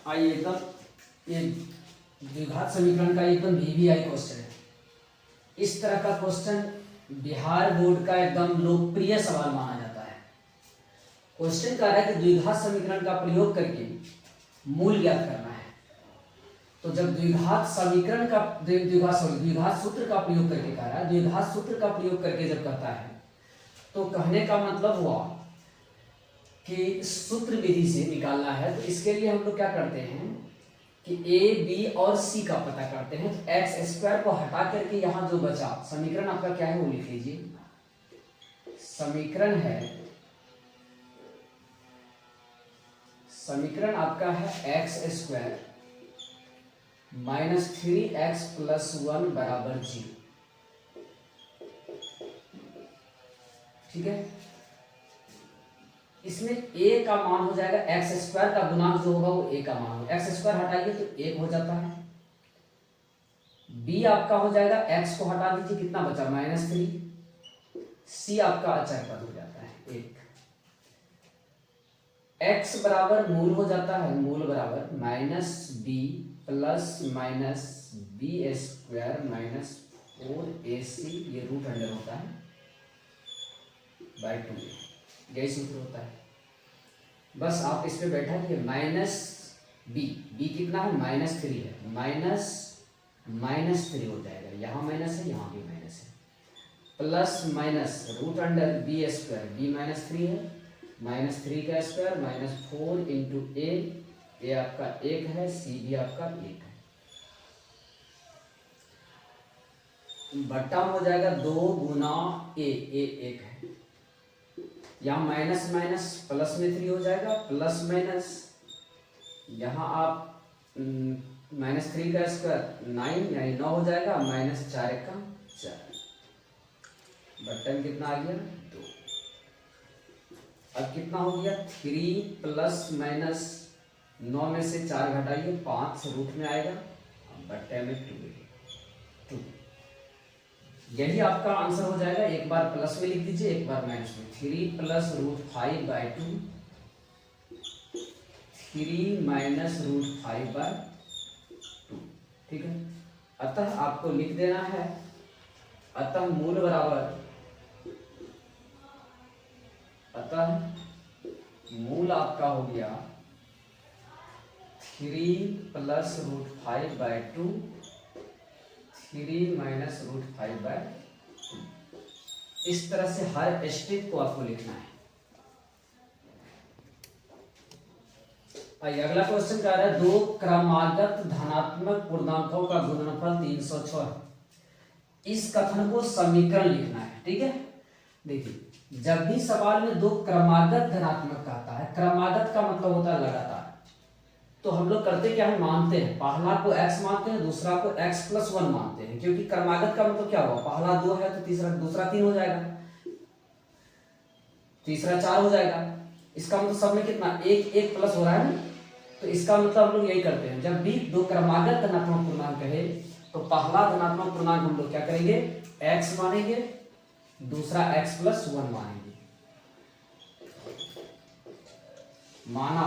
आइए एकदम ये द्विघात समीकरण का एकदम वीवीआई क्वेश्चन है। इस तरह का क्वेश्चन बिहार बोर्ड का एकदम लोकप्रिय सवाल माना जाता है। क्वेश्चन कह रहा है कि द्विघात समीकरण का प्रयोग करके मूल ज्ञात करना है। तो जब द्विघात समीकरण का द्विघात सूत्र का प्रयोग करके कह रहा है, द्विघात सूत्र का प्रयोग करके जब करता है तो कहने का मतलब हुआ कि सूत्र विधि से निकालना है। तो इसके लिए हम लोग क्या करते हैं कि ए बी और सी का पता करते हैं। तो एक्स स्क्वायर को हटा करके यहाँ जो बचा समीकरण आपका क्या है वो लिख लीजिए। समीकरण आपका है x square minus 3x plus 1 बराबर 0। ठीक है, इसमें a का मान हो जाएगा एक्स स्क्वायर का गुणांक जो होगा वो a का मान होगा। एक्स स्क्वायर हटाइए तो 1 हो जाता है। b आपका हो जाएगा, x को हटा दीजिए कितना बचा -3। c आपका अचर पद हो जाता है 1। x बराबर मूल हो जाता है, मूल बराबर -b plus minus B square minus 4ac, ये रूट अंडर होता है बाय 2, यही सूत्र होता है। बस आप इस पे बैठा कि माइनस बी कितना है -3 है, माइनस 3 हो जाएगा, यहाँ माइनस है यहाँ भी माइनस है, plus minus root under B square, B -3 है, -3 का स्क्वायर -4 इंटू ए आपका 1 है, सी भी आपका 1 है, बट्टा हो जाएगा 2 गुना ए 1 है, यहाँ माइनस माइनस प्लस में 3 हो जाएगा, प्लस माइनस यहाँ आप -3 का स्क्वायर 9 यानी 9 हो जाएगा, -4 का 4, बट्टा में कितना आ गया 2। अब कितना हो गया 3 प्लस माइनस 9 में से 4 घटाइए 5 रूट में आएगा, बट्टे में 2। यही आपका आंसर हो जाएगा। एक बार प्लस में लिख दीजिए, एक बार माइनस में। 3 प्लस √5/2, 3 माइनस √5/2। ठीक है, अतः आपको लिख देना है, अतः मूल बराबर, अतः मूल आपका हो गया 3 प्लस √5/2, 3 माइनस √5/2। इस तरह से हर स्टेप को आपको लिखना है। आइए अगला क्वेश्चन कह रहा है, दो क्रमागत धनात्मक पूर्णांकों का गुणनफल 306 है। इस कथन को समीकरण लिखना है। ठीक है, देखिए जब भी सवाल में दो क्रमागत धनात्मक कहता है, क्रमागत का मतलब होता है लगातार, तो हम लोग करते क्या है, मानते हैं, पहला को x मानते हैं, दूसरा को x प्लस 1 मानते हैं, क्योंकि क्रमागत का मतलब क्या हुआ, पहला 2 है तो दूसरा 3 हो जाएगा, तीसरा 4 हो जाएगा। इसका मतलब सब में कितना 1 प्लस हो रहा है ना, तो इसका मतलब हम लोग यही करते हैं, जब भी दो क्रमागत धनात्मक पूर्णांक है तो पहला धनात्मक पूर्णांक हम लोग क्या करेंगे, x मानेंगे, दूसरा x प्लस 1 मानेंगे। माना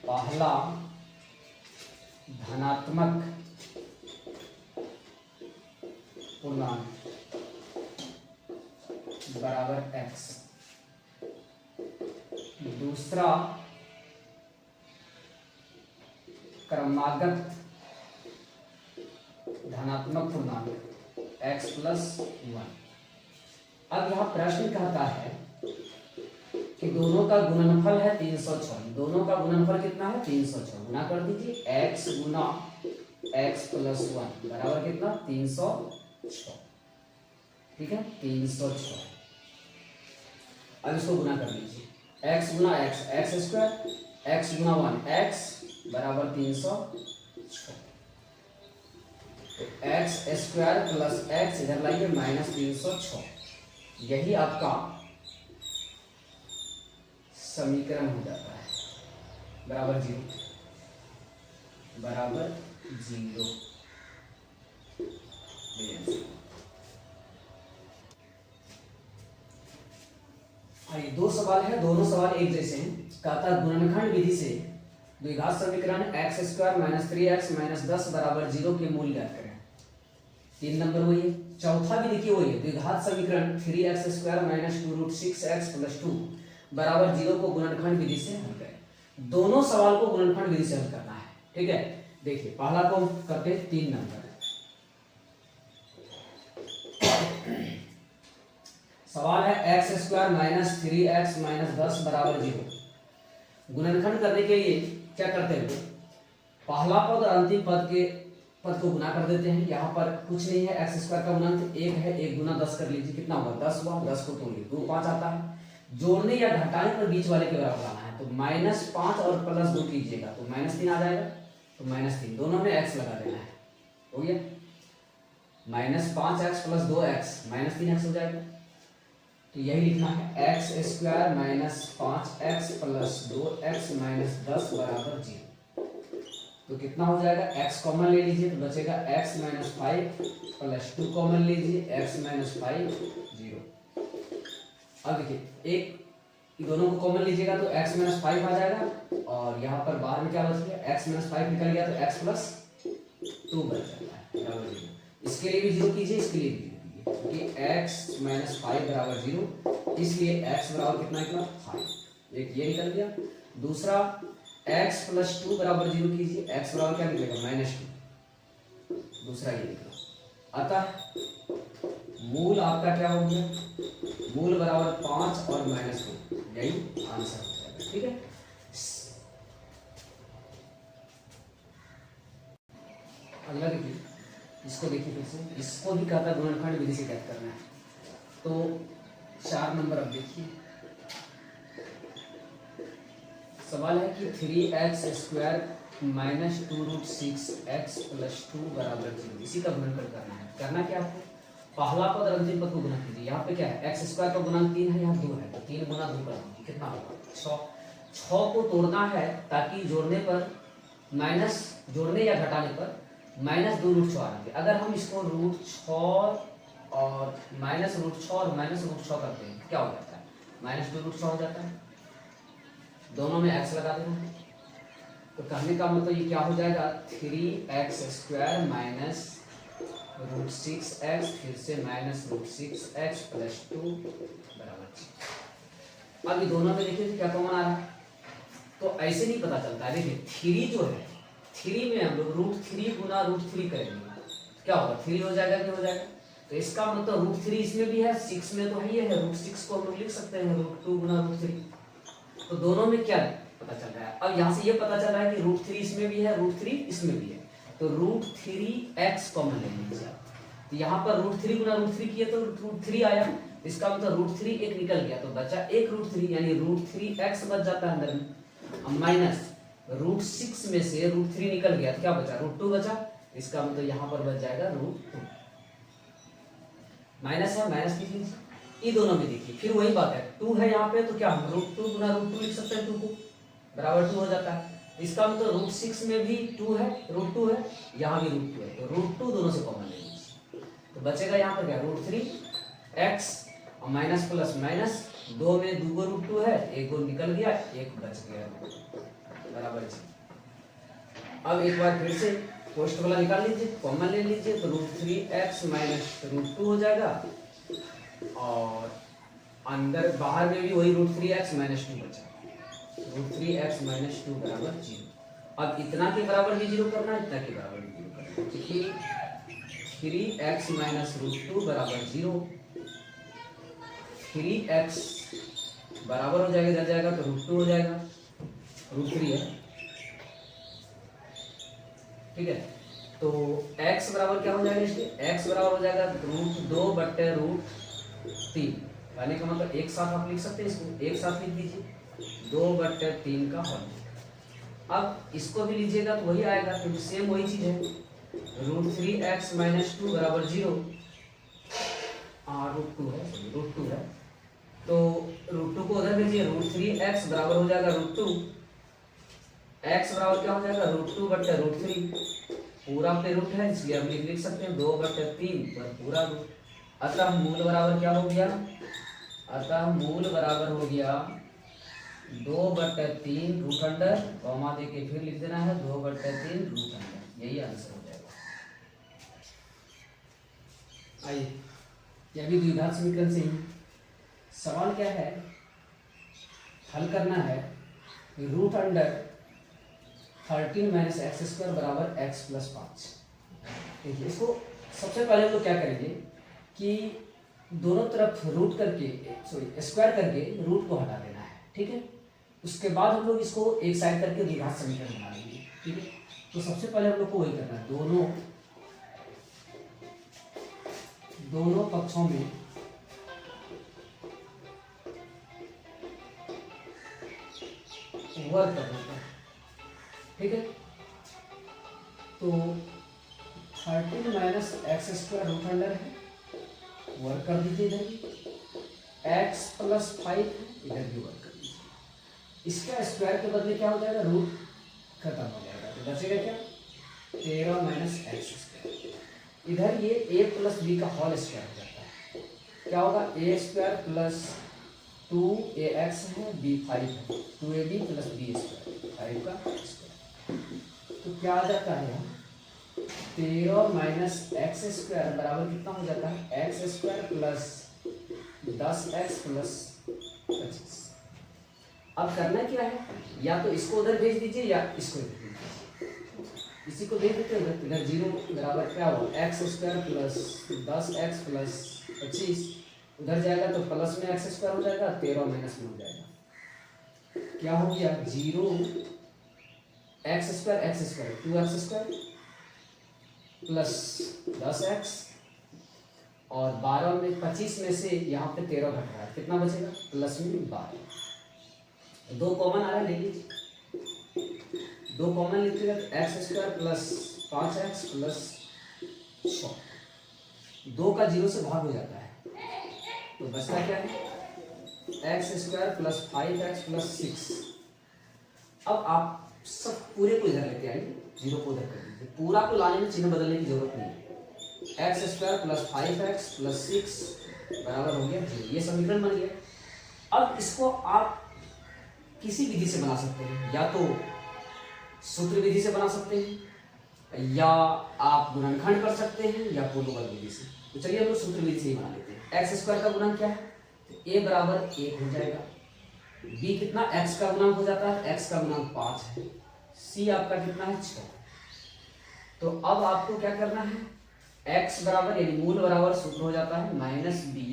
पहला धनात्मक पूर्णांक बराबर x, दूसरा क्रमागत धनात्मक पूर्णांक x प्लस 1। अब यहाँ प्रश्न कहता है कि दोनों का गुणनफल है 306, दोनों का गुणनफल कितना है 306, गुना कर दीजिए, x गुना x प्लस 1 बराबर कितना 306। ठीक है, 306। अब इसको गुना कर लीजिए, x गुना x स्क्वायर, x गुना 1 x बराबर 306, x स्क्वायर प्लस x इधर लाइए -306, यही आपका समीकरण हो जाता है, बराबर 0, बराबर 0। आइए, दो सवाल है, दोनों सवाल एक जैसे हैं। कहता है गुणनखंड विधि से द्विघात समीकरण x square minus 3x minus 10 बराबर 0 के मूल ज्ञात करें। 3 नंबर वही है। चौथा भी देखिए वही है, द्विघात समीकरण 3x square minus 2 root 6x plus 2 बराबर 0 को गुणनखंड विधि से हल करें। दोनों सवाल को गुणनखंड विधि से हल करना है, ठीक है। देखिए पहला को हम करते हैं 3 नंबर। सवाल है x square minus 3x minus 10 बराबर 0। गुणनखंड करने के लिए क्या करते हैं, पहला पद और अंतिम पद को गुना कर देते हैं। यहाँ पर कुछ नहीं है, एक्स स्क्वायर का गुणांक 1 है, 1 गुना 10 कर लीजिए, कितना होगा 10 हुआ, 10 को तोड़िए 2 5 आता है। जोड़ने या घटाने पर बीच वाले के बराबर आना है, तो -5 और +2 कीजिएगा तो -3 आ जाएगा, तो -3 दोनों में x लगा देना है, हो गया। -5x + 2x -3x हो जाएगा। तो यही लिखना है x square minus 5x plus 2x minus 10 बराबर 0। तो कितना हो जाएगा, x कॉमन ले लीजिए तो बचेगा x माइनस 5 प्लस 2 कॉमन लीजिए x माइनस 5 0। अब देखिए एक दोनों को कॉमन लीजिएगा तो x माइनस 5 आ जाएगा, और यहाँ पर बाहर में क्या बच गया, x माइनस 5 निकल गया तो x प्लस 2 बच जाता है बराबर 0। इसके लिए भी 0 कीजिए, इसके लिए भी कि x माइनस 5 बराबर 0, इसलिए x बराबर कितना निकला 5, एक ये निकल गया। दूसरा x प्लस 2 बराबर 0 कीजिए, x बराबर क्या निकलेगा -2, दूसरा ये निकला। अतः मूल आपका क्या हो गया, मूल बराबर 5 और -2, यही आंसर हो जाएगा, ठीक है। अगला देखिए, इसको देखिए फिर से, इसको भी कहता है गुणनखंड विधि से ज्ञात करना है। तो 4 नंबर अब देखिए, सवाल है कि 3x square minus 2 root 6x plus 2 बराबर 0, इसी का गुणनखंड करना है। करना क्या आपको, पहला पद और अंतिम पद को गुना कीजिए। यहाँ पे क्या है, x स्क्वायर का गुणांक 3 है, यहाँ 2 है, तो 3 गुना 2 कर दीजिए, कितना होगा 6। 6 को तोड़ना है ताकि जोड़ने पर माइनस, जोड़ने या घटाने पर -2 रूट 6 आएंगे। अगर हम इसको रूट 6 और -√6 और -√6 करते हैं क्या हो जाता है, -2 रूट 6 हो जाता है। दोनों में x लगा देना है, तो कहने का मतलब ये क्या हो जाएगा, 3x square minus root 6x फिर से -√6x प्लस 2 बराबर 6। अब ये दोनों में देखिए क्या कॉमन आ रहा है, तो ऐसे नहीं पता चलता है। देखिए 3 जो है, 3 में हम लोग √3 गुना √3 करेंगे, क्या होगा 3 हो जाएगा, क्या हो जाएगा। तो इसका मतलब √3 इसमें भी है, 6 में तो है ही है, √6 को हम लोग लिख सकते हैं √2 गुना √3। तो दोनों में क्या पता चल रहा है, अब यहाँ से ये पता चल रहा है कि √3 इसमें भी है, √3 इसमें भी है, तो √3x कॉमन ले लीजिए आप। तो यहाँ पर √3 गुना √3 किया तो √3 आया, इसका मतलब √3 एक निकल गया, तो बचा एक √3 यानी √3x बच जाता है अंदर में। अब माइनस √6 में से √3 निकल गया तो क्या बचा, √2 बचा, इसका मतलब यहाँ पर बच जाएगा √2। माइनस है, माइनस लिख लीजिए। ये दोनों में देखिए फिर वही बात है, 2 है यहाँ पे तो क्या हम √2 गुना √2 लिख सकते हैं, 2 को बराबर 2 हो जाता है। इसका मतलब √6 में भी 2 है, √2 है, यहाँ भी √2 है, तो √2 दोनों से कॉमन ले लीजिए, तो बचेगा यहाँ पर क्या √3x और माइनस प्लस माइनस, 2 में 2 को √2 है, एक को निकल गया, एक बच गया बराबर 6। अब एक बार फिर से पोस्ट वाला निकाल लीजिए, कॉमन ले लीजिए, तो √3x माइनस √2 हो जाएगा, और अंदर बाहर में भी वही √3x माइनस 2 बचा, √3x माइनस 2 बराबर 0। अब इतना के बराबर भी 0 करना है, इतना के बराबर भी 0 करना है, देखिए 3x माइनस √2 बराबर 0, 3x बराबर हो जाएगा, इधर जाएगा तो √2 हो जाएगा, √3 है, ठीक है। तो x बराबर क्या हो जाएगा, इसलिए x बराबर हो जाएगा √2 बटे √3, कहने का मतलब एक साथ आप लिख सकते हैं, इसको एक साथ लिख दीजिए, 2 बटे 3 का होल। अब इसको भी लीजिएगा तो वही आएगा, क्योंकि सेम वही चीज है, √3x माइनस 2 बराबर 0, √2 है, तो √2 को उधर भेजिए, √3x बराबर हो जाएगा √2, x बराबर क्या हो जाएगा √2 बटे √3, पूरा पे रूट है इसलिए हम लिख सकते हैं 2 बटे 3 पर पूरा रूट। अतः मूल बराबर क्या हो गया, अतः मूल बराबर हो गया 2/3 रूट अंडर, कॉमा दे के फिर लिख देना है 2/3 रूट अंडर, यही आंसर हो जाएगा। आइए, यह भी द्विघात समीकरण से ही सवाल क्या है, हल करना है root under 13 minus X square बराबर एक्स प्लस 5। देखिए, इसको सबसे पहले हम लोग क्या करेंगे कि दोनों तरफ रूट करके स्क्वायर करके रूट को हटा देना है, ठीक है। उसके बाद हम लोग इसको एक साइड करके द्विघात समीकरण बना लेंगे, ठीक है। तो सबसे पहले हम लोग को वही करना है, दोनों पक्षों में वर्ग करना है, ठीक है। तो 13 minus X square root under है, वर्क कर दीजिए इधर भी, x प्लस 5 इधर भी वर्क कर दीजिए। इसका स्क्वायर के बदले क्या हो जाएगा, रूट खत्म हो जाएगा, तो बचेगा क्या 13 माइनस एक्स स्क्वायर। इधर ये a प्लस बी का होल स्क्वायर हो जाता है, क्या होगा a स्क्वायर प्लस 2ax है, b 5 है, 2ab प्लस b स्क्वायर 5 का स्क्वायर। तो क्या आ जाता है 13 माइनस एक्स स्क्वायर बराबर कितना हो जाता है x square plus 10x plus 25। अब करना क्या है, या तो इसको उधर भेज दीजिए या इसको इधर भेज दीजिए। इसी को भेज देते हैं इधर 0 बराबर क्या होगा X square plus 10x plus 25, उधर जाएगा तो प्लस में एक्स स्क्वायर हो जाएगा, 13 माइनस में हो जाएगा, क्या हो गया 0 x square 2x square plus 10x और 12 में 25 में से यहाँ पे 13 घट रहा है, कितना बचेगा प्लस में 12। 2 कॉमन आ रहा है, ले लीजिए, 2 कॉमन लिखिएगा तो x square plus 5x plus 6, 2 का 0 से भाग हो जाता है, तो बचता क्या है x square plus 5x plus 6। अब आप सब पूरे को इधर लेके आइए, 0 को उधर कर दीजिए, पूरा को लाने में चिन्ह बदलने की जरूरत नहीं है। X square plus 5x plus 6 बराबर हो गया 0, ये समीकरण बन गया। अब इसको आप किसी विधि से बना सकते हैं, या तो सूत्र विधि से बना सकते हैं, या आप गुणनखंड कर सकते हैं, या पूर्ववर्ग विधि से। तो चलिए हम लोग सूत्र विधि से ही बना लेते हैं। एक्स स्क्वायर का गुणन क्या है, तो a बराबर 1 हो जाएगा, b कितना x का गुणांक हो जाता है, x का गुणांक 5 है, c आपका कितना है 6। तो अब आपको क्या करना है, x बराबर यानी मूल बराबर सूत्र हो जाता है minus B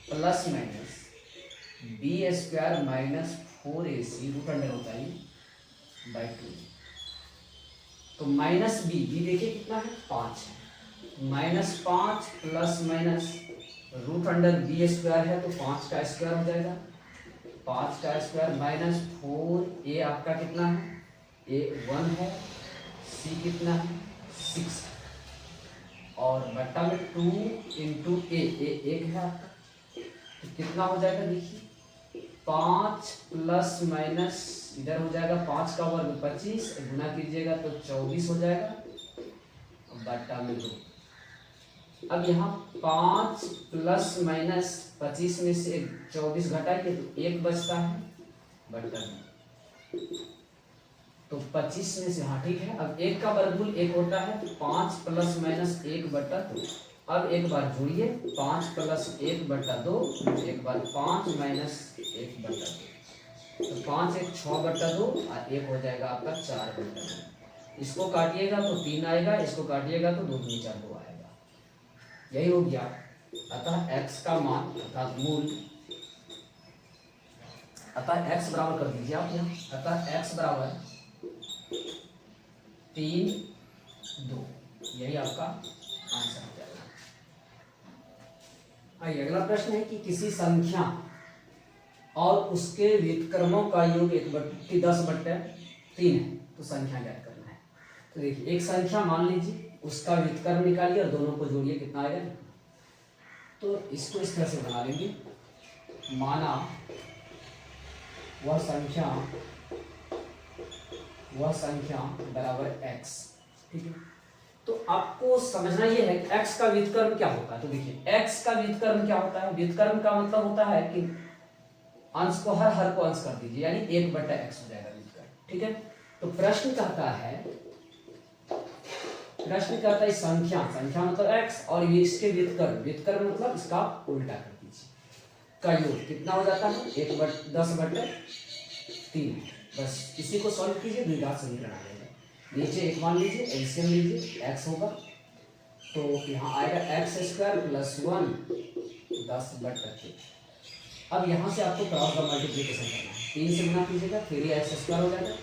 plus minus B square minus 4ac root under होता है बाई 2। तो माइनस बी देखिए कितना है 5 है, -5 plus minus root under B square है तो 5 का स्क्वायर हो जाएगा, 5 का स्क्वायर माइनस 4a आपका कितना है a 1 है, c कितना है 6 और बट्टा में 2 इंटू a 1 है आपका, तो कितना हो जाएगा देखिए 5 प्लस माइनस इधर हो जाएगा 5 का वर्ग 25, गुना कीजिएगा तो 24 हो जाएगा बट्टा में 2। अब यहाँ 5 प्लस माइनस 25 में से 24 घटाइए तो 1 बचता है बट्टा में, तो 25 में से, हाँ ठीक है। अब 1 का वर्गमूल 1 होता है तो 5 प्लस माइनस 1 बट्टा 2। अब एक बार जोड़िए 5 प्लस 1 बट्टा 2, एक बार 5 माइनस 1 बट्टा 2, तो 5 1 6 बट्टा 2 और 1 हो जाएगा आपका 4 बट्टा 2। इसको काटिएगा तो 3 आएगा, इसको काटिएगा तो 2 3 4 2 आएगा, यही हो गया। अतः x का मान अर्थात मूल, अतः x बराबर कर दीजिए आप यहाँ, अतः x बराबर 3 2, यही आपका आंसर हो जाएगा। आइए अगला प्रश्न है कि किसी संख्या और उसके व्युत्क्रमों का योग 10/3 है, तो संख्या ज्ञात करना है। तो देखिए एक संख्या मान लीजिए, उसका व्युत्क्रम निकालिए और दोनों को जोड़िए, कितना आएगा। तो इसको इस तरह से बना लेंगे, माना वह संख्या बराबर x, ठीक है। तो आपको समझना ये है कि x का व्युत्क्रम क्या होता है। तो देखिए x का व्युत्क्रम क्या होता है। व्युत्क्रम का मतलब होता है कि अंश को हर को अंश कर दीजिए, यानी 1/x हो जाएगा व्युत्क्रम। ठीक है, तो प्रश्न कहता है संख्या मतलब x और ये इसके व्युत्क्रम मतलब इसका उल्टा कर दीजिए, का योग कितना हो जाता है 10/3। बस इसी को सॉल्व कीजिए, द्विघात समीकरण आ जाएगा। नीचे एक मान लीजिए, एलसीएम लीजिए, x होगा तो यहाँ आएगा x² + 1 10/3। अब यहाँ से आपको क्रॉस द मल्टीप्लिकेशन करना है, 3 से गुना कीजिएगा 3x² हो जाएगा,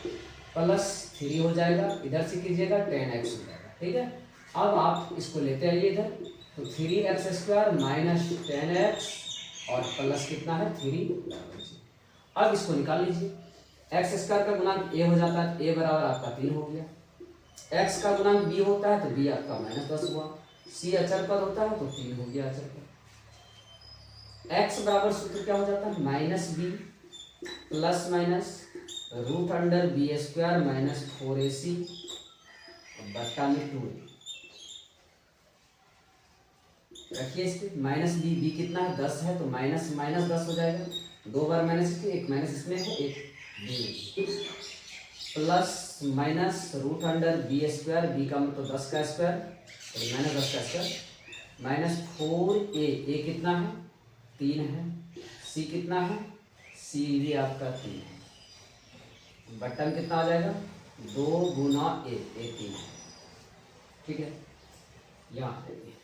प्लस 3 हो जाएगा, इधर से कीजिएगा 10x हो जाएगा। ठीक है, अब आप इसको लेते आइए इधर, तो 3x² - 10x और प्लस कितना है 3। अब इसको निकाल लीजिए, x² का गुणांक a हो जाता है, a बराबर आपका 3 हो गया। x का गुणांक b होता है तो b आपका -10 हुआ। c अचर पद होता है तो 3 हो गया अचर पद। x बराबर सूत्र क्या हो जाता है -b plus minus √b² - 4ac बट्टा में 2a। रखिए इसके -b कितना है 10 है तो माइनस 10 हो जाएगा, 2 बार माइनस इसके, एक माइनस इसमें है, एक प्लस माइनस √b² b का मतलब 10 का स्क्वायर तो -10 का स्क्वायर -4a कितना है 3 है, c कितना है c भी आपका 3 है, बट्टा में कितना आ जाएगा 2 गुना a 3 है। ठीक है, यहाँ देखिए,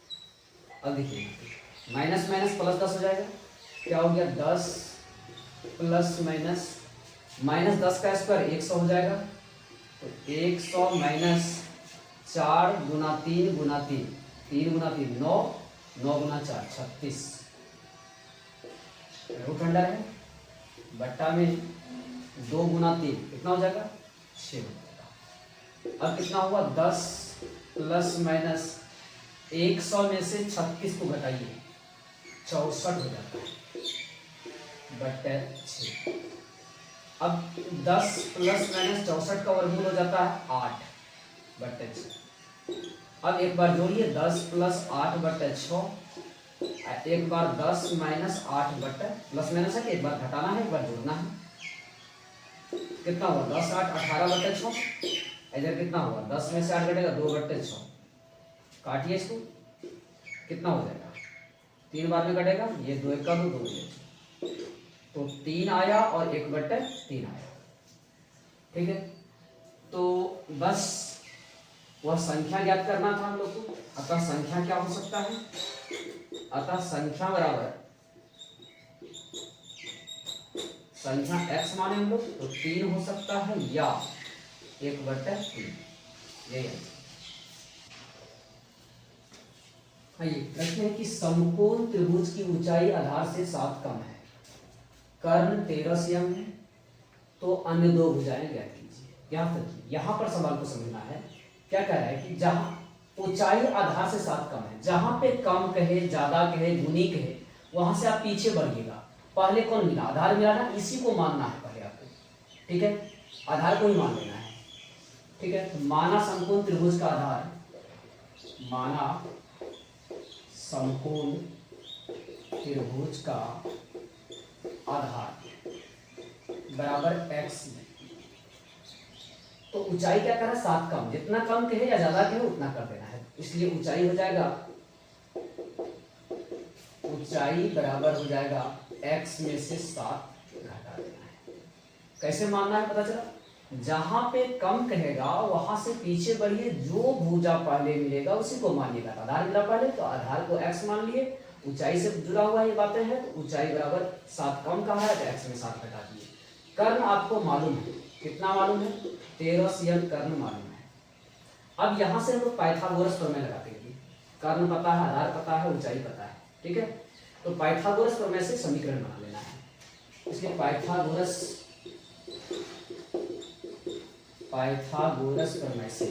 अब देखिए माइनस प्लस 10 हो जाएगा, क्या हो गया 10 प्लस -10 का स्क्वायर 100 हो जाएगा, तो 100 - 4 गुना 3 गुना 3 3 गुना 3 9 9 गुना 4 36 रूट अंडर है, बट्टा में 2 गुना 3 कितना हो जाएगा 6 हो जाएगा। अब कितना हुआ 10 प्लस माइनस 100 में से 36 को घटाइए 64 हो जाता है, बट्टा 6। अब 10 प्लस माइनस 64 का वर्गमूल हो जाता है 8 बट्टे 6। अब एक बार जोड़िए 10 प्लस 8 बट्टे 6, एक बार 10 माइनस 8 बट्टे प्लस माइनस है कि एक बार घटाना है एक बार जोड़ना है, कितना हुआ 10 8 18 बट्टे 6। इधर कितना हुआ 10 में से 8 घटेगा 2 बट्टे 6, काटिए इसको कितना हो जाएगा 3 बार में कटेगा, ये 2 1 का 2 2 तो 3 आया और 1/3 आया। ठीक है, तो बस वह संख्या ज्ञात करना था हम लोग को। अतः संख्या क्या हो सकता है, अतः संख्या बराबर संख्या x माने हम लोग तो 3 हो सकता है या 1/3, यही है। आइए देखते हैं कि समकोण त्रिभुज की ऊंचाई आधार से 7 कम है, कर्ण 13 cm है, तो अन्य 2 भुजाएं ज्ञात कीजिए। यहाँ तक यहाँ पर सवाल को समझना है, क्या कह रहा है कि जहां ऊंचाई आधार से 7 कम है, जहां पे कम कहे ज्यादा कहे गुनी कहे वहां से आप पीछे बढ़िएगा। पहले कौन मिला आधार मिला ना, इसी को मानना है पहले आपको। ठीक है, आधार को ही मान लेना है। ठीक है, तो माना समकोण त्रिभुज का आधार, माना समकोण त्रिभुज का आधार बराबर x में, तो ऊंचाई क्या करा 7 कम, जितना कम कहे या ज्यादा कहे उतना कर देना है, इसलिए ऊंचाई हो जाएगा, ऊंचाई बराबर हो जाएगा x में से 7 घटा देना है। कैसे मानना है पता चला, जहां पे कम कहेगा वहां से पीछे बढ़िए, जो भुजा पहले मिलेगा उसी को मानिएगा। आधार मिला पहले तो आधार को x मान लिए, ऊंचाई से जुड़ा हुआ ये बातें हैं, तो ऊंचाई बराबर 7 कम कहा है तो x में 7 घटा दिए। कर्ण आपको मालूम है, कितना मालूम है 13 cm कर्ण मालूम है। अब यहां से हम लोग पाइथागोरस प्रमेय लगाते हैं, कर्ण पता है, आधार पता है, ऊंचाई पता है। ठीक है, तो पाइथागोरस प्रमेय से समीकरण बना लेना है। इसलिए पाइथागोरस प्रमेय से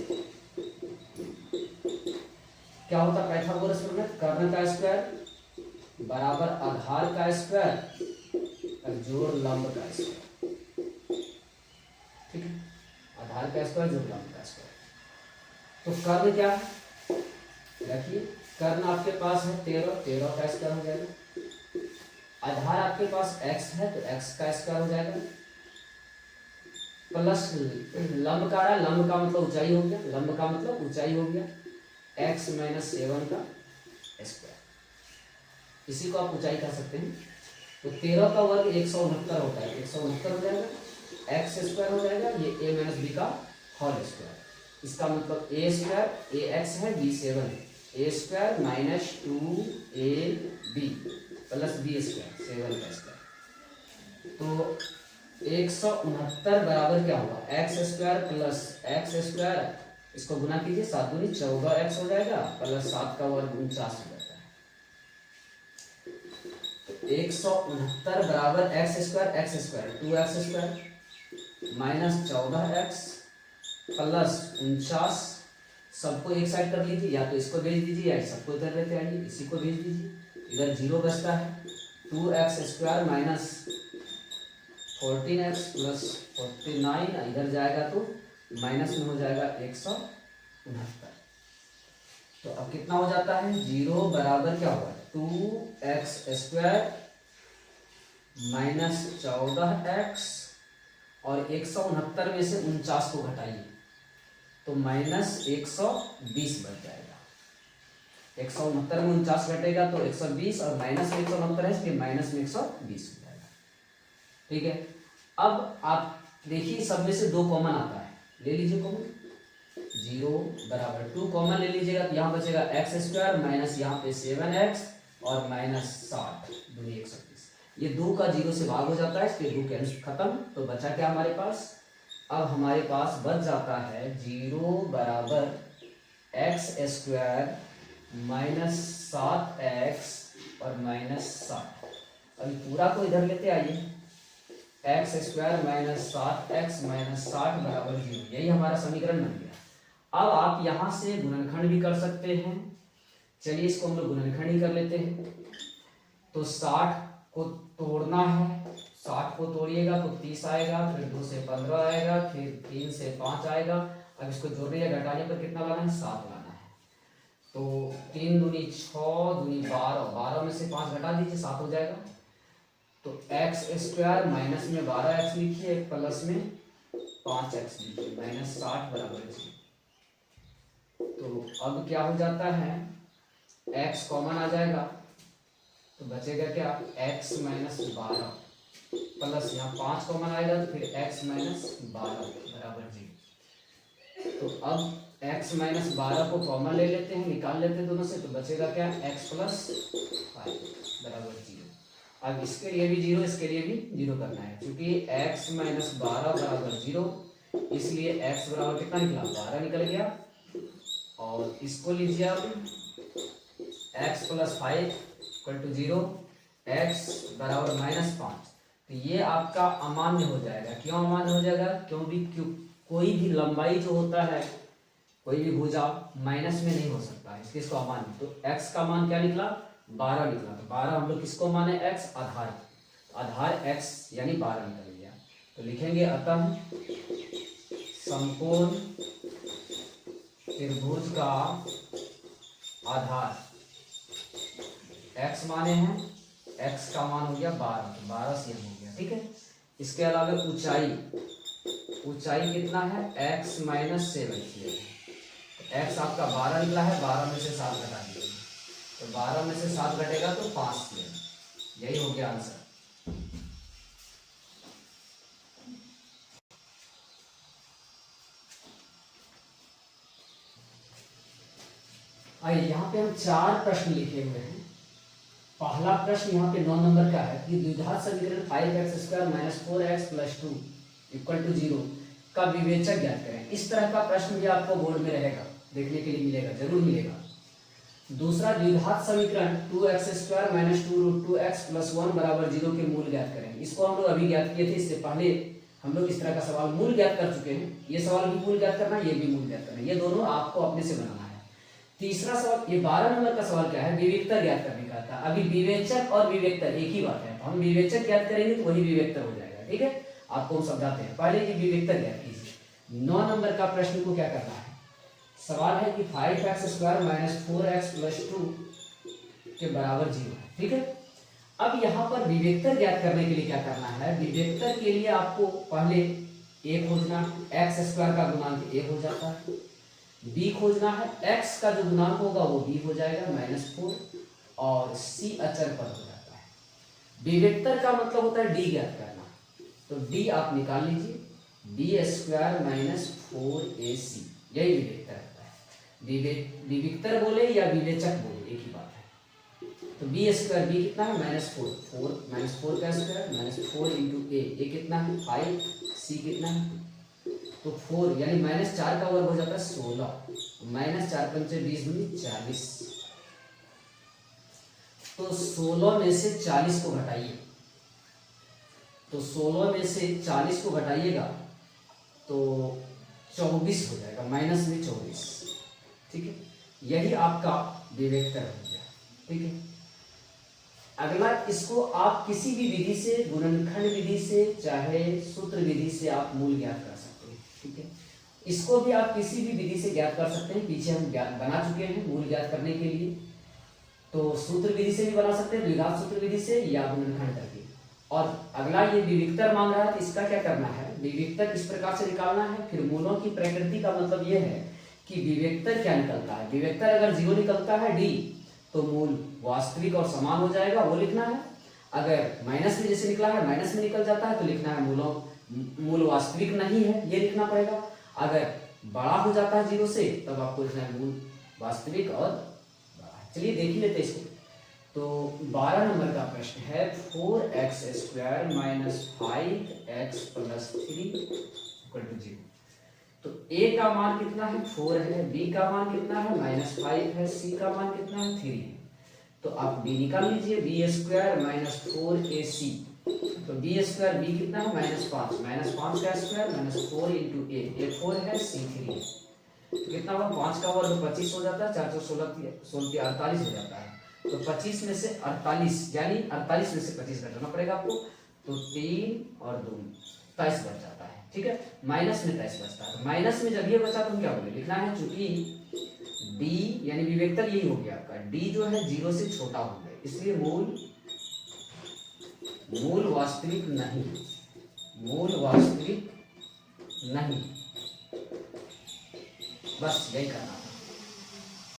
क्या होता है, पाइथागोरस प्रमेय कर्ण का स्क्वायर बराबर आधार का स्क्वायर जोड़ लंब का स्क्वायर। ठीक है, आधार का स्क्वायर जोड़ लंब का स्क्वायर। तो कर्ण क्या है रखिए, कर्ण आपके पास है 13, 13 का स्क्वायर हो जाएगा। आधार आपके पास x है तो x का स्क्वायर हो जाएगा, प्लस लंब का रहा, लंब का मतलब ऊंचाई हो गया, लंब का मतलब ऊंचाई हो गया, x माइनस 7 का स्क्वायर, इसी को आप ऊंचाई कह सकते हैं। तो 13 का वर्ग 169 होता है, 169 हो जाएगा, x स्क्वायर हो जाएगा, ये a माइनस बी का होल स्क्वायर, इसका मतलब a स्क्वायर, ए एक्स है, बी 7 है, A square minus 2ab plus B square 7 का स्क्वायर। तो 169 बराबर क्या होगा, X square plus X square, इसको गुना कीजिए, 7 दूनी 14x हो जाएगा, प्लस 7 का वर्ग 49 हो जाता है। तो 169 बराबर x square 2x square minus 14x plus 49, सबको एक साइड कर लीजिए, या तो इसको भेज दीजिए या सबको इधर लेते आइए, इसी को भेज दीजिए, इधर 0 बचता है, 2x square minus 14x plus 49, इधर जाएगा तो माइनस में हो जाएगा 169। तो अब कितना हो जाता है, 0 बराबर क्या होगा, 2x स्क्वायर माइनस 14x, और 169 में से 49 को घटाइए तो माइनस 120 बच जाएगा। 169 में 49 घटेगा तो 120, और माइनस में 169 है इसलिए माइनस में 120 हो जाएगा। ठीक है, अब आप देखिए सब में से 2 कॉमन आता है, ले लीजिए कॉमन, 0 बराबर 2 कॉमन ले लीजिएगा तो यहाँ बचेगा एक्स स्क्वायर माइनस यहाँ पे 7x और माइनस 60 दूनी 120, ये 2 का 0 से भाग हो जाता है, इसलिए 2 कैंसिल खत्म। तो बचा क्या हमारे पास, अब हमारे पास बच जाता है 0 बराबर एक्स स्क्वायर माइनस 7x और माइनस 60। अभी पूरा को इधर लेते आइए, x square minus 7x minus 60 बराबर 0, यही हमारा समीकरण बन गया। अब आप यहाँ से गुणनखंड भी कर सकते हैं, चलिए इसको हम लोग गुणनखंड ही कर लेते हैं। तो 60 को तोड़ना है, 60 को तोड़िएगा तो 30 आएगा, फिर 2 से 15 आएगा, फिर 3 से 5 आएगा। अब इसको जोड़ने या घटाने पर कितना लाना है, 7 लाना है। तो 3 दूनी 6 दूनी 12, 12 में से 5 घटा दीजिए, 7 हो जाएगा। तो एक्स स्क्वायर माइनस में 12x लिखिए, प्लस में 5x लिखिए, माइनस 60 बराबर 0। तो अब क्या हो जाता है, x कॉमन आ जाएगा तो बचेगा क्या, x माइनस 12 प्लस यहाँ 5 कॉमन आएगा तो फिर x माइनस 12 बराबर 0। तो अब x माइनस 12 को कॉमन ले लेते हैं, निकाल लेते हैं दोनों से, तो बचेगा क्या, x प्लस 5 बराबर 0। अब इसके लिए भी 0, इसके लिए भी 0 करना है, क्योंकि x माइनस 12 बराबर 0, इसलिए x बराबर कितना निकला, 12 निकल गया। और इसको लीजिए आप, x plus 5 equal to 0, x बराबर माइनस 5। तो ये आपका अमान्य हो जाएगा। क्यों अमान्य हो जाएगा, क्योंकि कोई भी लंबाई जो होता है, कोई भी भुजा माइनस में नहीं हो सकता है, इसलिए इसको अमान्य। तो x का मान क्या निकला, 12 निकला। तो 12 हम लोग किसको माने, x आधार, आधार x यानी 12 निकल गया। तो लिखेंगे अतः समकोण त्रिभुज का आधार x माने हैं, x का मान हो गया 12, तो 12 cm हो गया। ठीक है, इसके अलावा ऊंचाई, ऊंचाई कितना है, x माइनस 7 cm। x आपका 12 निकला है, 12 में से 7 घटा दीजिए, तो 12 में से 7 घटेगा तो 5 cm, यही हो गया आंसर। आइए यहाँ पे हम 4 प्रश्न लिखे हुए हैं। पहला प्रश्न यहाँ पे 9 नंबर का है कि द्विघात समीकरण 5x square minus 4x plus 2 equal to 0 का विवेचक ज्ञात करें। इस तरह का प्रश्न भी आपको बोर्ड में रहेगा, देखने के लिए मिलेगा, जरूर मिलेगा। दूसरा, द्विघात समीकरण 2x square minus 2√2x plus 1 बराबर 0 के मूल ज्ञात करें। इसको हम लोग अभी ज्ञात किए थे, इससे पहले हम लोग इस तरह का सवाल मूल ज्ञात कर चुके हैं। ये सवाल भी मूल ज्ञात करना, ये भी मूल ज्ञात करना, ये दोनों आपको अपने से बनाना है। तीसरा सवाल, ये 12 नंबर का सवाल क्या है, विवेकता ज्ञात करने का था। अभी विवेचक और विवेकतर एक ही बात है, तो हम विवेचक ज्ञात करेंगे तो वही विवेकतर हो जाएगा। ठीक है, आपको हम समझाते हैं। पहले ये विवेकता ज्ञात कीजिए। 9 नंबर का प्रश्न को क्या करना है, सवाल है कि 5x² माइनस 4x प्लस 2 के बराबर 0 है। ठीक है, अब यहाँ पर विवेक्तर ज्ञात करने के लिए क्या करना है, विवेक्तर के लिए आपको पहले a खोजना है, x² का गुणांक a हो जाता है, b खोजना है, x का जो गुणांक होगा वो b हो जाएगा -4, और c अचर पर हो जाता है। विवेक्तर का मतलब होता है d ज्ञात करना, तो d आप निकाल लीजिए, b² माइनस 4ac, यही विवेक्तर होता है। विवेक्तर बोले या विवेचक बोले एक ही बात है। तो b² b कितना है -4, 4 -4 का स्क्वायर -4 इंटू a कितना है 5, c कितना है तो 4 यानी -4 का वर्ग हो जाता है 16, -4 पंचे 20 दूनी 40, तो 16 में से 40 को घटाइए, तो 16 में से 40 को घटाइएगा तो 24 हो जाएगा, माइनस में 24। ठीक है, यही आपका विवेक्तर हो गया। ठीक है, अगला इसको आप किसी भी विधि से, गुणनखंड विधि से चाहे सूत्र विधि से आप मूल ज्ञात कर सकते हैं। ठीक है, इसको भी आप किसी भी विधि से ज्ञात कर सकते हैं, पीछे हम बना चुके हैं मूल ज्ञात करने के लिए, तो सूत्र विधि से भी बना सकते हैं, द्विघात सूत्र विधि से या गुणनखंड करके। और अगला ये विविक्तर मांग रहा है, तो इसका क्या करना है, विविक्तर इस प्रकार से निकालना है। फिर मूलों की प्रकृति का मतलब ये है कि विवेक्तर क्या निकलता है, विवेक्तर अगर 0 निकलता है d तो मूल वास्तविक और समान हो जाएगा, वो लिखना है। अगर माइनस में जैसे निकला है माइनस में निकल जाता है तो लिखना है मूल वास्तविक नहीं है, ये लिखना पड़ेगा। अगर बड़ा हो जाता है 0 से तब आपको लिखना है मूल वास्तविक और बड़ा। चलिए देख ही लेते इसको। तो 12 नंबर का प्रश्न है 4x² minus 5x plus 3 equal to 0। तो a का मान कितना है 4 है, b का मान कितना है -5 है, c का मान कितना है 3 है। तो आप b निकाल लीजिए, b² माइनस 4ac, तो b² b कितना है -5 का स्क्वायर -4 इंटू a 4 है, c 3 है, तो कितना हुआ 5 का वर्ग 25 हो जाता है, 4 4 16 48 हो जाता है। तो 25 में से 48 यानी 48 में से 25 घटाना पड़ेगा आपको, तो 3 और 2 23 बच जाता है। ठीक है, माइनस में 23 बचता है, तो माइनस में जब ये बचा तो क्या बोले लिखना है, चूंकि d यानी विवेक्तर यही हो गया आपका, d जो है 0 से छोटा हो गया, इसलिए मूल वास्तविक नहीं, मूल वास्तविक नहीं, बस यही करना है।